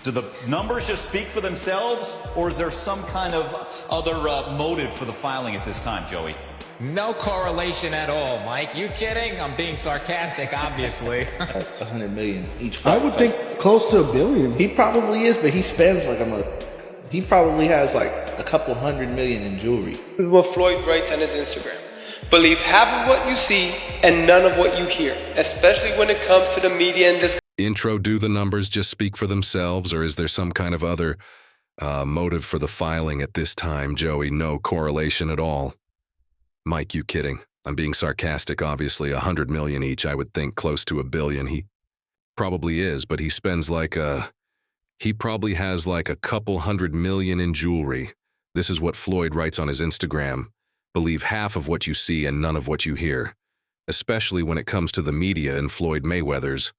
Do the numbers just speak for themselves, or is there some kind of other motive for the filing at this time, Joey? No correlation at all, Mike. You kidding? I'm being sarcastic, obviously. 100 million each fight. I would think close to $1 billion. He probably is, but he spends like he probably has like a couple $100 million in jewelry. This is what Floyd writes on his Instagram. Believe half of what you see and none of what you hear, especially when it comes to the media and this. Intro, do the numbers just speak for themselves, or is there some kind of other motive for the filing at this time, Joey? No correlation at all. Mike, you kidding? I'm being sarcastic, obviously. 100 million each, I would think close to $1 billion. He probably is, but he spends he probably has like a couple $100 million in jewelry. This is what Floyd writes on his Instagram. Believe half of what you see and none of what you hear, especially when it comes to the media and Floyd Mayweather's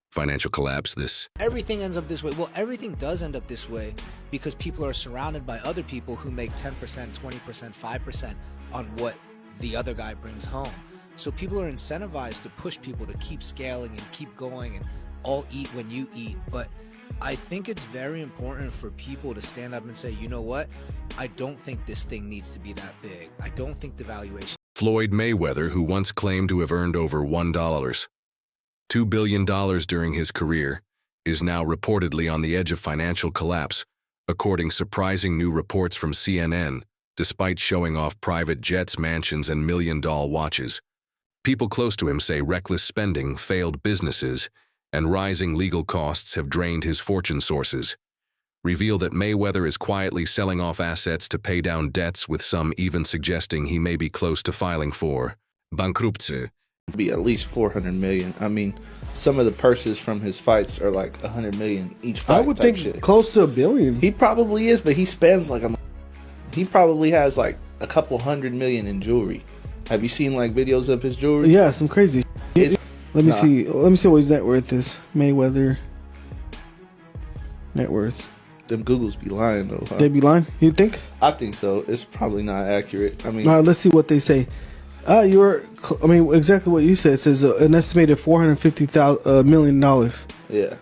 financial collapse. Everything ends up this way. Well, everything does end up this way because people are surrounded by other people who make 10%, 20%, 5% on what the other guy brings home. So people are incentivized to push people to keep scaling and keep going and all eat when you eat. But I think it's very important for people to stand up and say, you know what? I don't think this thing needs to be that big. I don't think the valuation. Floyd Mayweather, who once claimed to have earned over $2 billion during his career, is now reportedly on the edge of financial collapse, according to surprising new reports from CNN, despite showing off private jets, mansions, and million-dollar watches. People close to him say reckless spending, failed businesses, and rising legal costs have drained his fortune sources. Reveal that Mayweather is quietly selling off assets to pay down debts, with some even suggesting he may be close to filing for bankruptcy. Be at least 400 million. I mean, some of the purses from his fights are like 100 million each fight. I would think shit. close to $1 billion. He probably is, but he spends like he probably has like a couple $100 million in jewelry. Have you seen like videos of his jewelry? Yeah, some crazy. Let me see. Let me see what his net worth is. Mayweather net worth. Them Googles be lying though. Huh? They be lying? You think? I think so. It's probably not accurate. I mean, let's see what they say. Exactly what you said. It says an estimated $450 million. Yeah.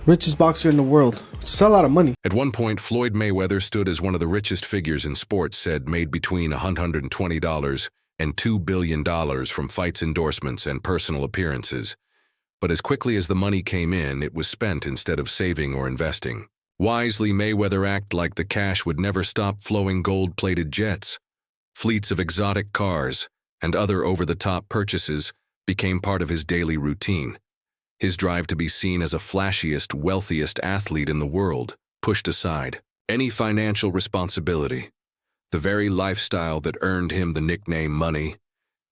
Richest boxer in the world. It's a lot of money. At one point, Floyd Mayweather stood as one of the richest figures in sports, said made between $120 and $2 billion from fights, endorsements, and personal appearances. But as quickly as the money came in, it was spent instead of saving or investing. Wisely, Mayweather acted like the cash would never stop flowing. Gold-plated jets, fleets of exotic cars, and other over-the-top purchases became part of his daily routine. His drive to be seen as a flashiest, wealthiest athlete in the world pushed aside any financial responsibility. The very lifestyle that earned him the nickname Money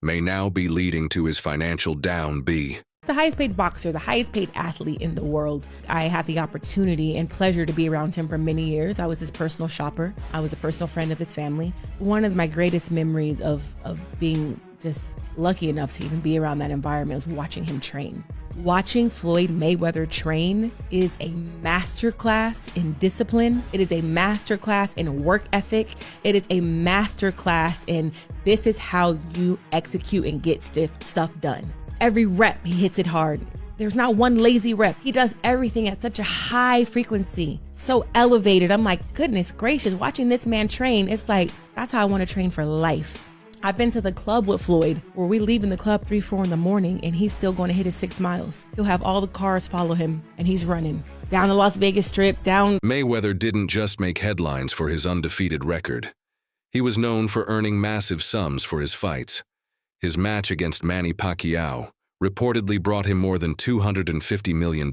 may now be leading to his financial down. The highest paid boxer, the highest paid athlete in the world. I had the opportunity and pleasure to be around him for many years. I was his personal shopper. I was a personal friend of his family. One of my greatest memories of being just lucky enough to even be around that environment was watching him train. Watching Floyd Mayweather train is a masterclass in discipline. It is a masterclass in work ethic. It is a masterclass in this is how you execute and get stuff done. Every rep, he hits it hard. There's not one lazy rep. He does everything at such a high frequency, so elevated. I'm like, goodness gracious, watching this man train, it's like, that's how I want to train for life. I've been to the club with Floyd where we leave in the club 3, 4 in the morning and he's still going to hit his 6 miles. He'll have all the cars follow him and he's running down the Las Vegas Strip, down. Mayweather didn't just make headlines for his undefeated record. He was known for earning massive sums for his fights. His match against Manny Pacquiao reportedly brought him more than $250 million,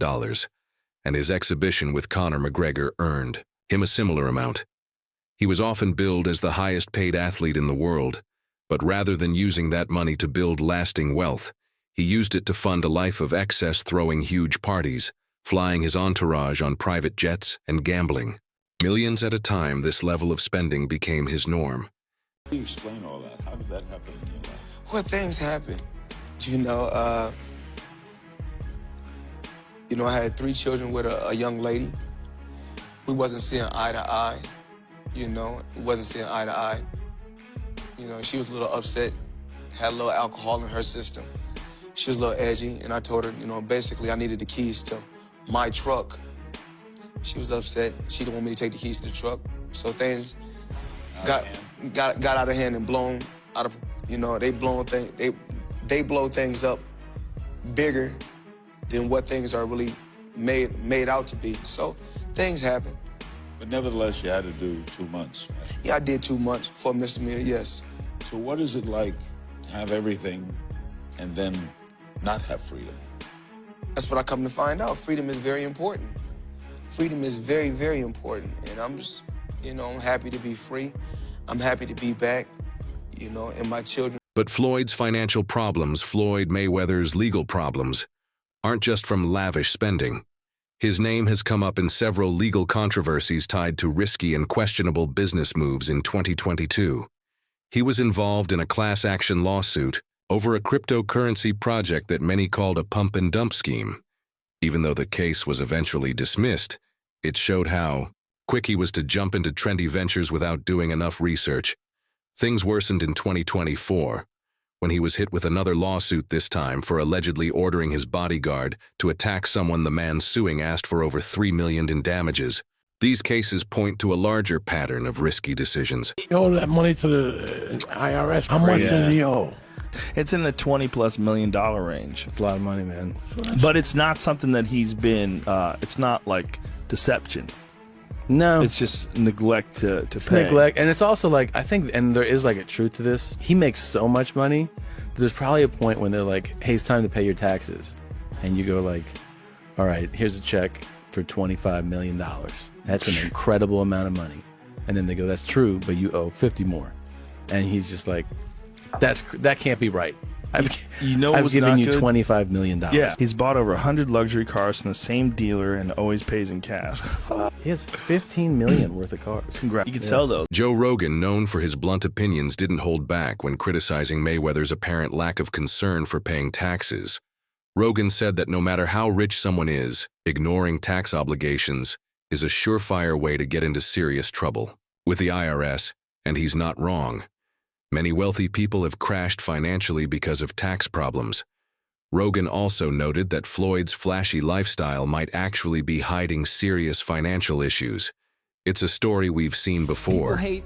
and his exhibition with Conor McGregor earned him a similar amount. He was often billed as the highest paid athlete in the world, but rather than using that money to build lasting wealth, he used it to fund a life of excess, throwing huge parties, flying his entourage on private jets, and gambling. Millions at a time, this level of spending became his norm. How do you explain all that? How did that happen in your life? Well, things happen. I had 3 children with a young lady. We wasn't seeing eye to eye, we wasn't seeing eye to eye. She was a little upset, had a little alcohol in her system. She was a little edgy, and I told her, basically I needed the keys to my truck She was upset. She didn't want me to take the keys to the truck. So things got out of hand and blown out of, you know, they blow things up bigger than what things are really made out to be. So things happen. But nevertheless, you had to do 2 months. Right? Yeah, I did 2 months for a misdemeanor, yes. So what is it like to have everything and then not have freedom? That's what I come to find out. Freedom is very important. Freedom is very, very important. And I'm just, you know, I'm happy to be free. I'm happy to be back, you know, and my children. But Floyd's financial problems, Floyd Mayweather's legal problems, aren't just from lavish spending. His name has come up in several legal controversies tied to risky and questionable business moves in 2022. He was involved in a class action lawsuit over a cryptocurrency project that many called a pump and dump scheme. Even though the case was eventually dismissed, it showed how quick he was to jump into trendy ventures without doing enough research. Things worsened in 2024, when he was hit with another lawsuit, this time for allegedly ordering his bodyguard to attack someone the man suing asked for over $3 million in damages. These cases point to a larger pattern of risky decisions. He owed that money to the IRS. How much does he owe? It's in the $20+ million range. It's a lot of money, man. But it's not something that he's been, it's not like deception. No. It's just neglect to it's pay. Neglect. And it's also like, I think, and there is like a truth to this. He makes so much money, there's probably a point when they're like, hey, it's time to pay your taxes. And you go like, all right, here's a check for $25 million. That's an incredible amount of money. And then they go, that's true, but you owe 50 more. And he's just like, that can't be right. I've given you $25 million. Yeah, he's bought over 100 luxury cars from the same dealer and always pays in cash. He has $15 million worth of cars. Congrats. You can sell those. Joe Rogan, known for his blunt opinions, didn't hold back when criticizing Mayweather's apparent lack of concern for paying taxes. Rogan said that no matter how rich someone is, ignoring tax obligations is a surefire way to get into serious trouble with the IRS, and he's not wrong. Many wealthy people have crashed financially because of tax problems. Rogan also noted that Floyd's flashy lifestyle might actually be hiding serious financial issues. It's a story we've seen before. People hate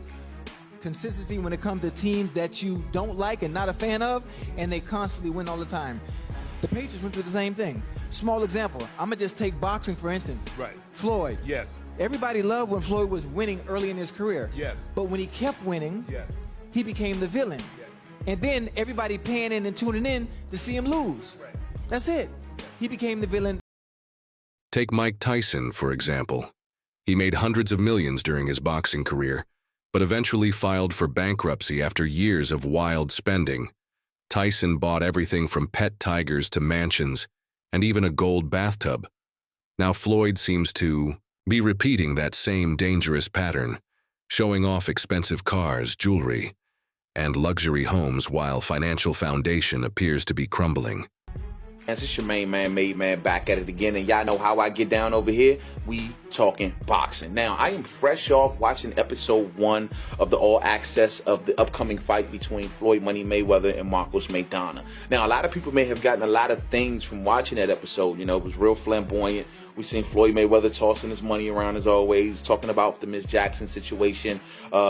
consistency when it comes to teams that you don't like and not a fan of, and they constantly win all the time. The Patriots went through the same thing. Small example, I'm going to just take boxing for instance. Right. Floyd. Yes. Everybody loved when Floyd was winning early in his career. Yes. But when he kept winning, yes, he became the villain. Yes. And then everybody paying in and tuning in to see him lose. Right. That's it. He became the villain. Take Mike Tyson, for example. He made hundreds of millions during his boxing career, but eventually filed for bankruptcy after years of wild spending. Tyson bought everything from pet tigers to mansions, and even a gold bathtub. Now Floyd seems to be repeating that same dangerous pattern, showing off expensive cars, jewelry, and luxury homes while financial foundation appears to be crumbling. It's your main man, Made Man, back at it again, and y'all know how I get down over here. We talking boxing. Now, I am fresh off watching episode 1 of the All Access of the upcoming fight between Floyd Money Mayweather and Marcos Maidana. Now, a lot of people may have gotten a lot of things from watching that episode. You know, it was real flamboyant. We seen Floyd Mayweather tossing his money around as always, talking about the Miss Jackson situation.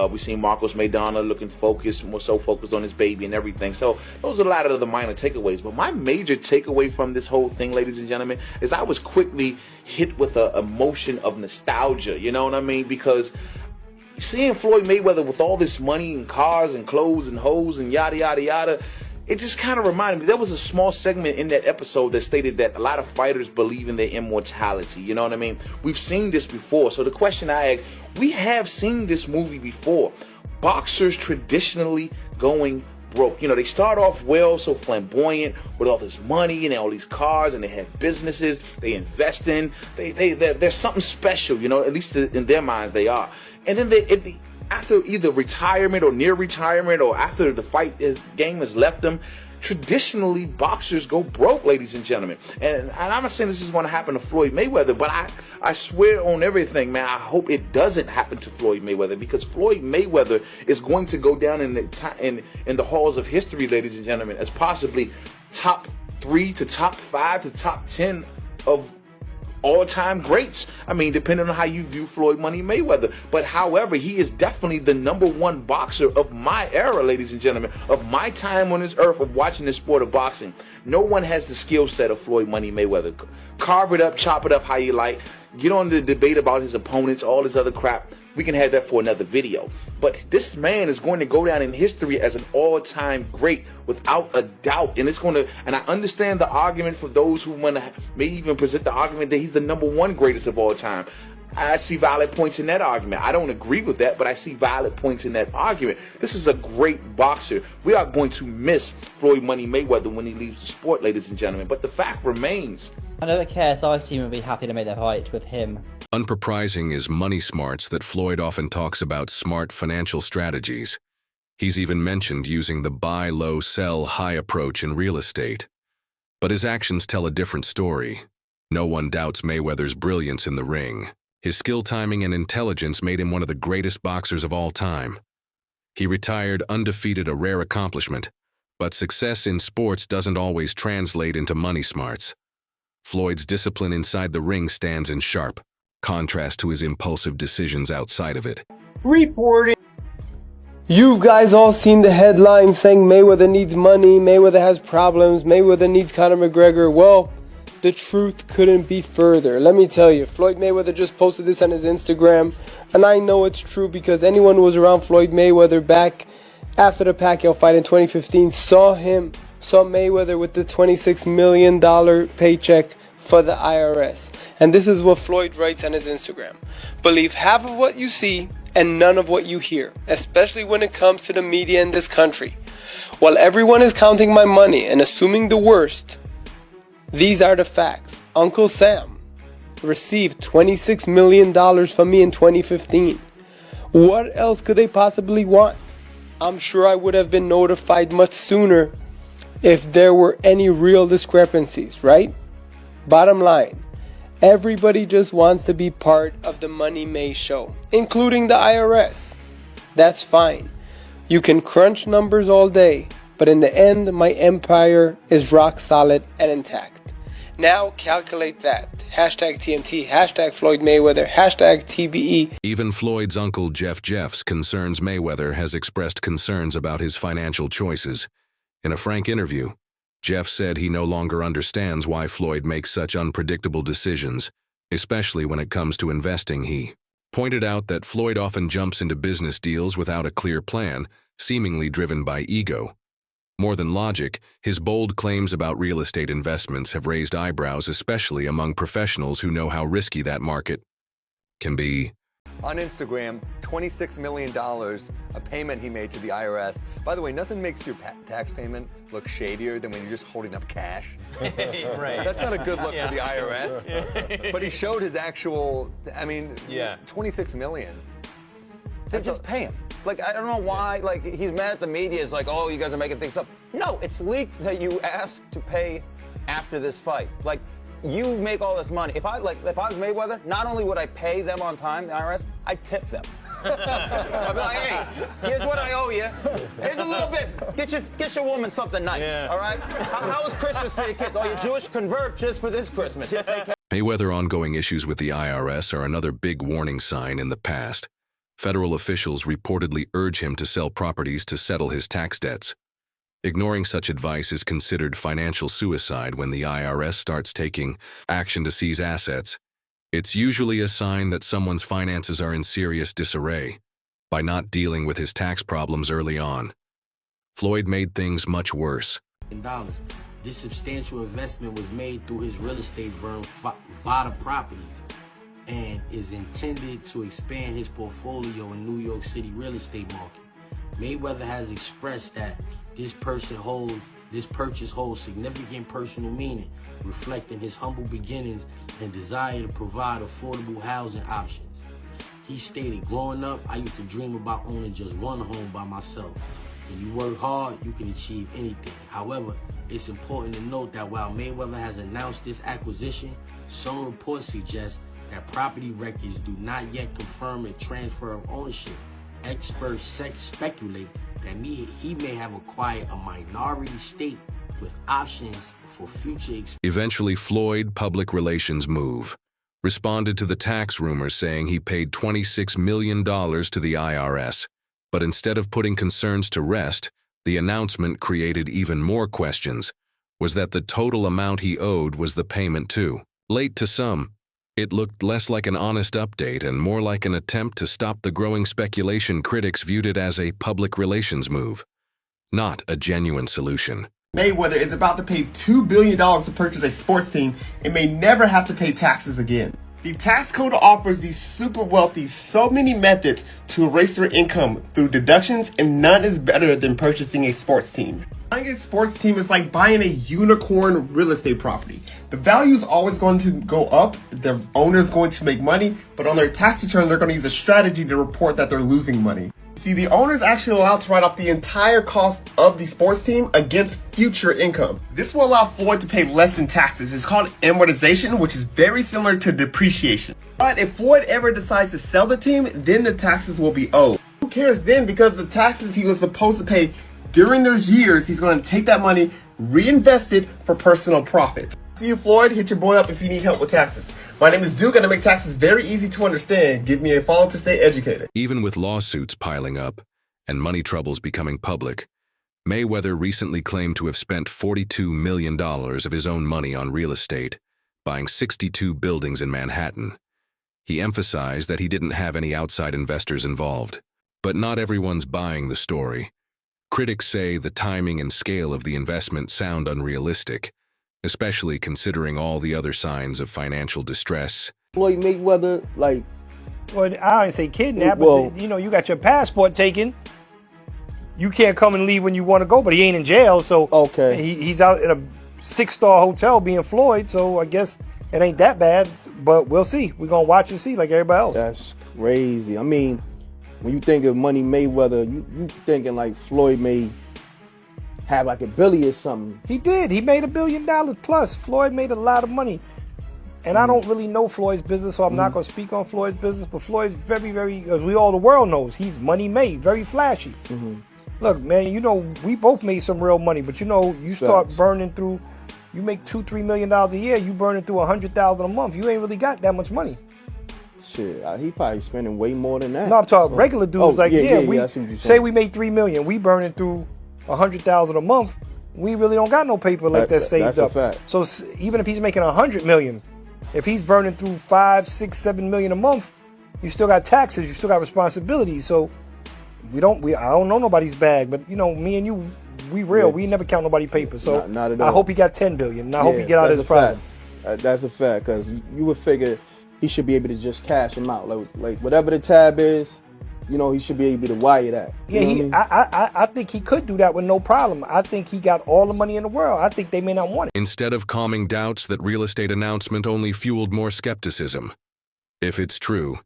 We seen Marcos Maidana looking focused, more so focused on his baby and everything. So those are a lot of the minor takeaways. But my major takeaway from this whole thing, ladies and gentlemen, is I was quickly hit with a emotion of nostalgia. You know what I mean? Because seeing Floyd Mayweather with all this money and cars and clothes and hoes and yada, yada, yada, it just kind of reminded me, there was a small segment in that episode that stated that a lot of fighters believe in their immortality. You know what I mean? We've seen this before. So the question I ask, we have seen this movie before. Boxers traditionally going broke. You know, they start off well, so flamboyant, with all this money and all these cars, and they have businesses they invest in. There's something special, you know, at least in their minds they are. And then after either retirement or near retirement, or after the game has left them, traditionally boxers go broke, ladies and gentlemen. And I'm not saying this is going to happen to Floyd Mayweather, but I swear on everything, man, I hope it doesn't happen to Floyd Mayweather, because Floyd Mayweather is going to go down in the halls of history, ladies and gentlemen, as possibly top 3 to top 5 to top 10 of all-time greats. I mean, depending on how you view Floyd Money Mayweather. But however, he is definitely the #1 boxer of my era, ladies and gentlemen, of my time on this earth of watching the sport of boxing. No one has the skill set of Floyd Money Mayweather. Carve it up, chop it up how you like. Get on the debate about his opponents, all this other crap. We can have that for another video. But this man is going to go down in history as an all-time great without a doubt. And it's going to, and I understand the argument for those who want to may even present the argument that he's the #1 greatest of all time. I see valid points in that argument. I don't agree with that, but I see valid points in that argument. This is a great boxer. We are going to miss Floyd Money Mayweather when he leaves the sport, ladies and gentlemen. But the fact remains. I know the KSI's team would be happy to make their fight with him. Unprising is money smarts that Floyd often talks about smart financial strategies. He's even mentioned using the buy low, sell high approach in real estate. But his actions tell a different story. No one doubts Mayweather's brilliance in the ring. His skill, timing, and intelligence made him one of the greatest boxers of all time. He retired undefeated, a rare accomplishment, but success in sports doesn't always translate into money smarts. Floyd's discipline inside the ring stands in sharp contrast to his impulsive decisions outside of it. Reporting. You've guys all seen the headline saying Mayweather needs money, Mayweather has problems, Mayweather needs Conor McGregor. Well, the truth couldn't be further. Let me tell you, Floyd Mayweather just posted this on his Instagram, and I know it's true because anyone who was around Floyd Mayweather back after the Pacquiao fight in 2015 saw Mayweather with the $26 million paycheck for the IRS. And this is what Floyd writes on his Instagram. Believe half of what you see and none of what you hear, especially when it comes to the media in this country. While everyone is counting my money and assuming the worst, these are the facts. Uncle Sam received $26 million from me in 2015. What else could they possibly want? I'm sure I would have been notified much sooner if there were any real discrepancies, right? Bottom line, everybody just wants to be part of the Money May show, including the IRS. That's fine. You can crunch numbers all day, but in the end, my empire is rock solid and intact. Now calculate that. Hashtag TMT, hashtag Floyd Mayweather, hashtag TBE. Even Floyd's uncle Jeff Jeffs concerns Mayweather has expressed concerns about his financial choices. In a frank interview, Jeff said he no longer understands why Floyd makes such unpredictable decisions, especially when it comes to investing. He pointed out that Floyd often jumps into business deals without a clear plan, seemingly driven by ego. More than logic, his bold claims about real estate investments have raised eyebrows, especially among professionals who know how risky that market can be. On Instagram, $26 million, a payment he made to the IRS. By the way, nothing makes your tax payment look shadier than when you're just holding up cash. Right. That's not a good look for the IRS. But he showed his actual, I mean, $26 million. They just pay him. Like, I don't know why, like, he's mad at the media. It's like, oh, you guys are making things up. No, it's leaked that you asked to pay after this fight. Like, you make all this money. If I was Mayweather, not only would I pay them on time, the IRS, I'd tip them. I'd be like, hey, here's what I owe you. Here's a little bit. Get your woman something nice, all right? How was Christmas for your kids? Oh, you're Jewish? Convert just for this Christmas. Here, take care. Mayweather ongoing issues with the IRS are another big warning sign in the past. Federal officials reportedly urge him to sell properties to settle his tax debts. Ignoring such advice is considered financial suicide when the IRS starts taking action to seize assets. It's usually a sign that someone's finances are in serious disarray. By not dealing with his tax problems early on, Floyd made things much worse. This substantial investment was made through his real estate firm, Vada Properties, and is intended to expand his portfolio in New York City real estate market. Mayweather has expressed that this purchase holds significant personal meaning, reflecting his humble beginnings and desire to provide affordable housing options. He stated, growing up, I used to dream about owning just one home by myself. When you work hard, you can achieve anything. However, it's important to note that while Mayweather has announced this acquisition, some reports suggest that property records do not yet confirm a transfer of ownership. Experts speculate that he may have acquired a minority stake with options for future. Eventually, Floyd public relations move. responded to the tax rumors saying he paid $26 million to the IRS. But instead of putting concerns to rest, the announcement created even more questions. Was that the total amount he owed was the payment too? Late to some, it looked less like an honest update and more like an attempt to stop the growing speculation. Critics viewed it as a public relations move, not a genuine solution. Mayweather is about to pay $2 billion to purchase a sports team and may never have to pay taxes again. The tax code offers these super wealthy so many methods to erase their income through deductions, and none is better than purchasing a sports team. Buying a sports team is like buying a unicorn real estate property. The value is always going to go up, the owner is going to make money, but on their tax return, they're going to use a strategy to report that they're losing money. See, the owner is actually allowed to write off the entire cost of the sports team against future income. This will allow Floyd to pay less in taxes. It's called amortization, which is very similar to depreciation. But if Floyd ever decides to sell the team, then the taxes will be owed. Who cares then? Because the taxes he was supposed to pay during those years, he's going to take that money, reinvest it for personal profit. See you, Floyd. Hit your boy up if you need help with taxes. My name is Duke, and I make taxes very easy to understand. Give me a follow to stay educated. Even with lawsuits piling up and money troubles becoming public, Mayweather recently claimed to have spent $42 million of his own money on real estate, buying 62 buildings in Manhattan. He emphasized that he didn't have any outside investors involved. But not everyone's buying the story. Critics say the timing and scale of the investment sound unrealistic, especially considering all the other signs of financial distress. Floyd Mayweather, like... Well, I don't say kidnap, but you know, you got your passport taken. You can't come and leave when you want to go, but he ain't in jail, so okay. He's out in a 6-star hotel being Floyd, so I guess it ain't that bad, but we'll see. We're going to watch and see like everybody else. That's crazy. I mean, when you think of Money Mayweather, you thinking like Floyd may have like $1 billion or something. He did. He made $1 billion plus. Floyd made a lot of money. And I don't really know Floyd's business, so I'm not going to speak on Floyd's business, but Floyd's very, very, as the world knows, he's money made, very flashy. Look, man, you know, we both made some real money, but you know, you start burning through, you make $2-3 million a year, you burning through $100,000 a month. You ain't really got that much money. Shit, he probably spending way more than that. No, I'm talking regular dudes. We say we made $3 million, we burning through $100,000 a month. We really don't got no paper like that saved up. That's a fact. So even if he's making $100 million, if he's burning through $5, $6, $7 million a month, you still got taxes, you still got responsibilities. So I don't know nobody's bag, but you know, me and you, we real. We never count nobody paper. So not at all. I hope he got $10 billion, and I hope he get out of his problem. That's a fact, because you would figure he should be able to just cash him out, like whatever the tab is. You know, he should be able to wire that. I think he could do that with no problem. I think he got all the money in the world. I think they may not want it. Instead of calming doubts that real estate announcement only fueled more skepticism. If it's true,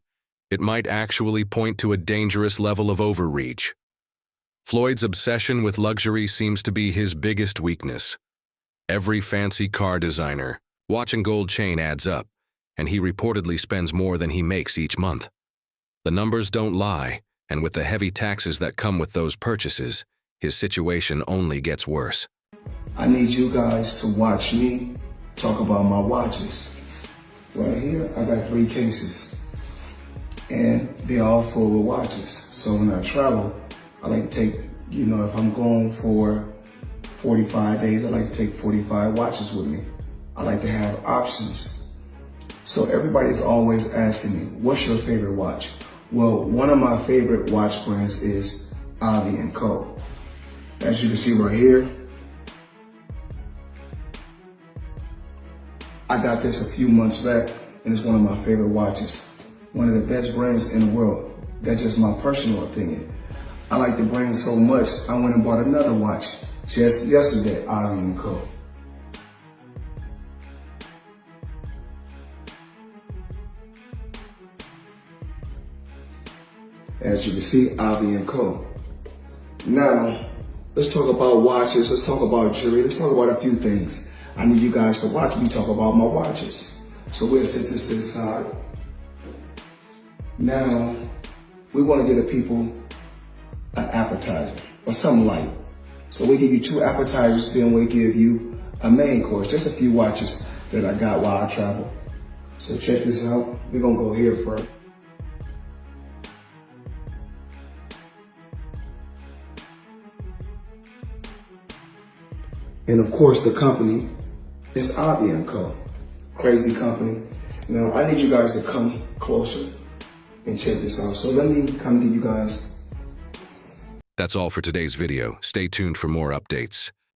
it might actually point to a dangerous level of overreach. Floyd's obsession with luxury seems to be his biggest weakness. Every fancy car designer, watch and gold chain adds up, and he reportedly spends more than he makes each month. The numbers don't lie, and with the heavy taxes that come with those purchases, his situation only gets worse. I need you guys to watch me talk about my watches. Right here, I got 3 cases, and they're all full of watches. So when I travel, I like to take, you know, if I'm going for 45 days, I like to take 45 watches with me. I like to have options. So everybody's always asking me, what's your favorite watch? Well, one of my favorite watch brands is Co. As you can see right here, I got this a few months back, and it's one of my favorite watches. One of the best brands in the world. That's just my personal opinion. I like the brand so much, I went and bought another watch just yesterday, Co. As you can see, Co. Now, let's talk about watches, let's talk about jewelry, let's talk about a few things. I need you guys to watch me talk about my watches. So we'll set this to the side. Now, we want to give the people an appetizer or something light. So we give you 2 appetizers, then we give you a main course. Just a few watches that I got while I travel. So check this out. We're gonna go here first. And of course the company is Avi & Co. Crazy company. Now I need you guys to come closer and check this out. So let me come to you guys. That's all for today's video. Stay tuned for more updates.